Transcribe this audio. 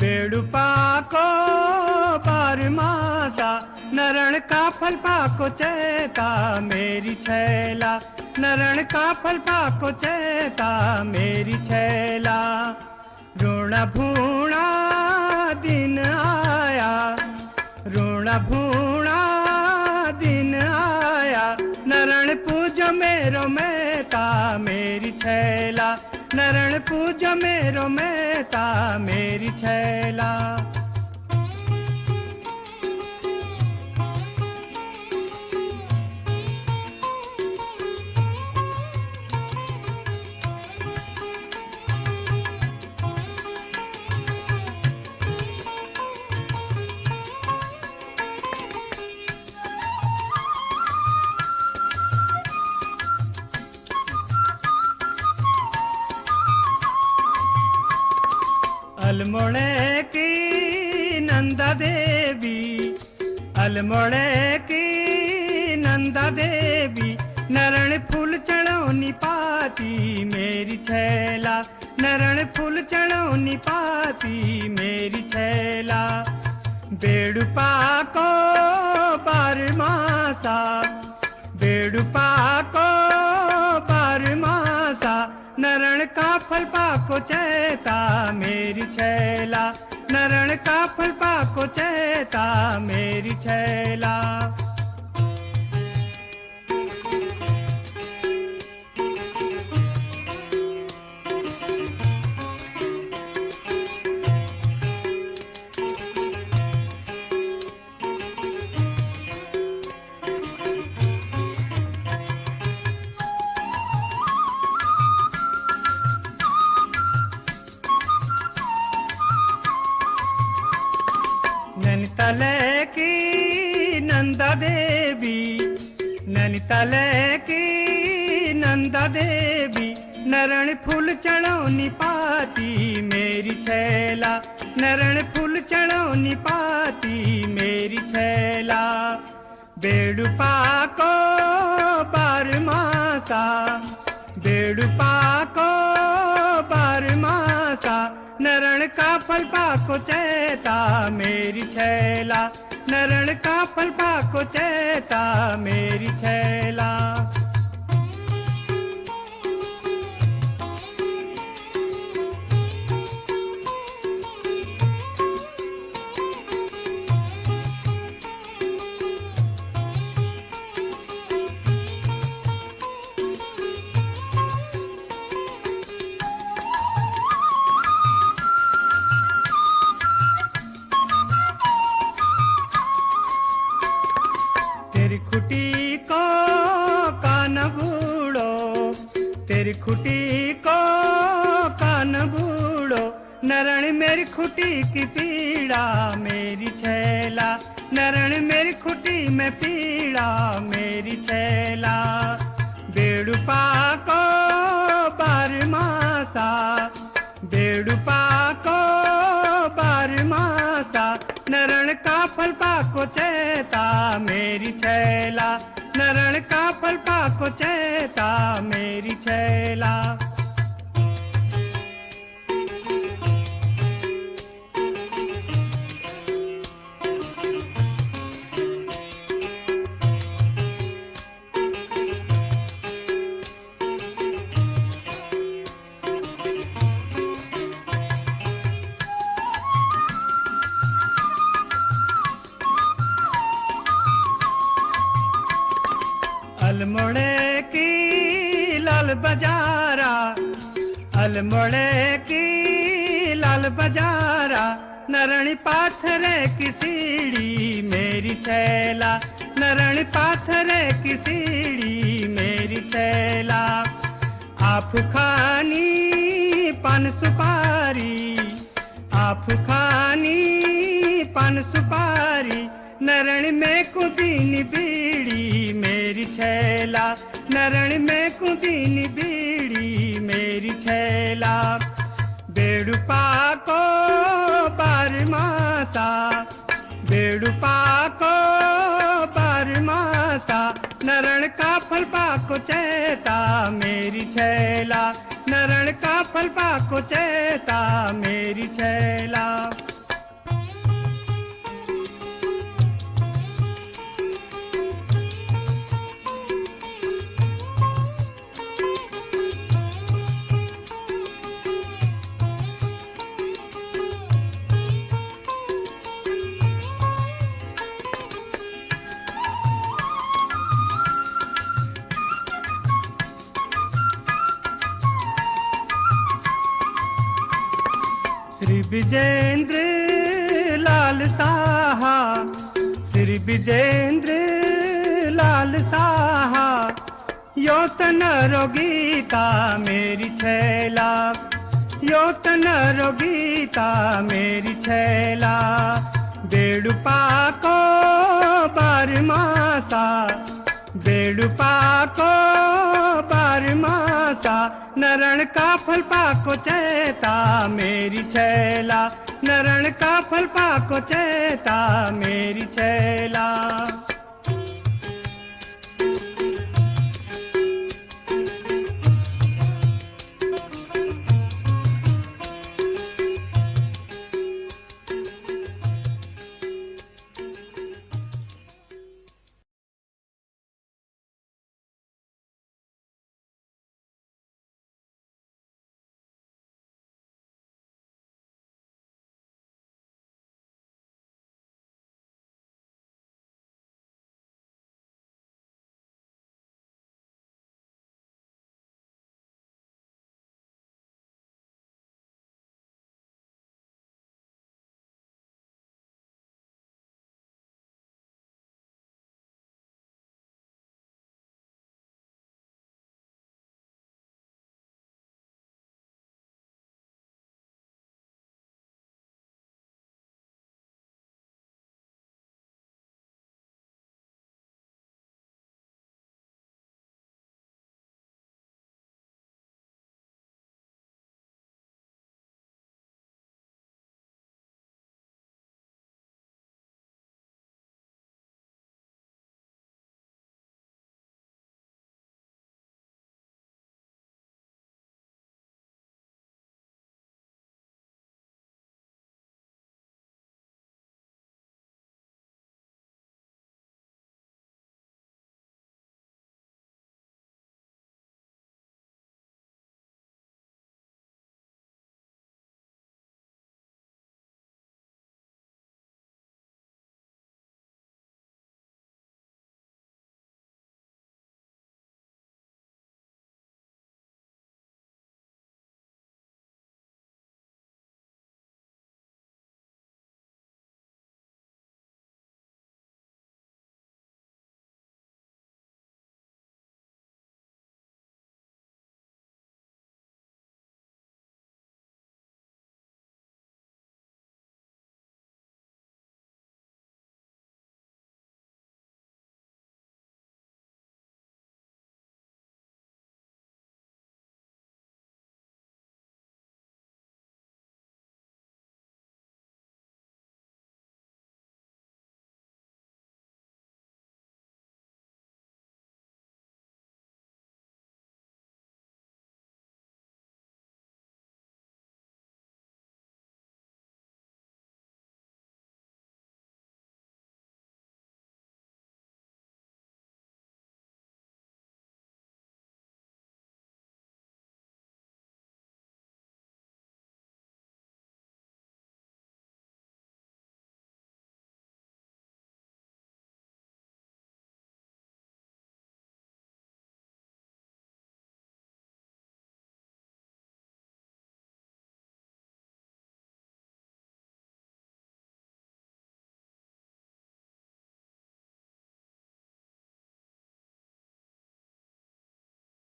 बेड़ुपा को बारमासा नरण का फल पाको चेता मेरी छैला, नरण का फल पाको चेता मेरी छैला। रोना भूणा दिन आया, रोना भूणा दिन आया, नरण पूज मेरो मेता मेरी छैला, नरण पूज मेरो मेता मेरी छैला। अल्मोड़े की नंदा देवी, अल्मोड़े की नंदा देवी, नरण फूल चढ़ौनी पाती मेरी छैला, नरण फूल चढ़ौनी पाती मेरी छैला। बेड़ुपा को बारमासा, बेड़ुपा को बारमासा, नरण का फल पाको चेता मेरी छैला, नरण का फल पाको चेता मेरी छैला। नैनीताले की नंदा देवी, नैनीताले की नंदा देवी, नरण फूल चढ़ौनी पाती मेरी छैला, नरण फूल चढ़ौनी पाती मेरी छैला। बेड़ुपा को बारमासा, बेड़ुपा को बारमासा, नरण का फल पाको चेता मेरी छैला, नरण का फल पाको चेता मेरी छैला। तेरी खुटी को कान बूढ़ो, तेरी खुटी को कान बूढ़ो, नरण मेरी खुटी की पीड़ा मेरी छैला, नरण मेरी खुटी में पीड़ा मेरी छैला। बेड़ुपा को बारमासा, बेड़ुपा को बारमासा, नरण का फल पाको चेता मेरी छैला, नरण का फल पाको चेता मेरी छैला। अल्मोड़े की लाल बजारा, अल्मोड़े की लाल बजारा, नरणी पाथरे की सीढ़ी मेरी छैला, नरणी पाथरे की सीढ़ी मेरी छैला। आप खानी पान सुपारी, आप खानी पान सुपारी, नरण में कुदीनी बीड़ी मेरी छैला, नरण में कुदीनी बीड़ी मेरी छैला। बेड़ुपा को बारमासा, बेड़ुपा को बारमासा, नरण का फल पाको चैता मेरी छैला, नरण का फल पाको चैता मेरी छैला। श्री विजेंद्र लाल साहा, श्री विजेंद्र लाल साहा, यो तन रोगीता मेरी छैला, यो तन रोगीता मेरी छैला। बेड़ुपा को बारमासा, बेड़ुपा को बारमासा, नरण का फल पाको चैता मेरी छैला, नरण का फल पाको चैता मेरी छैला।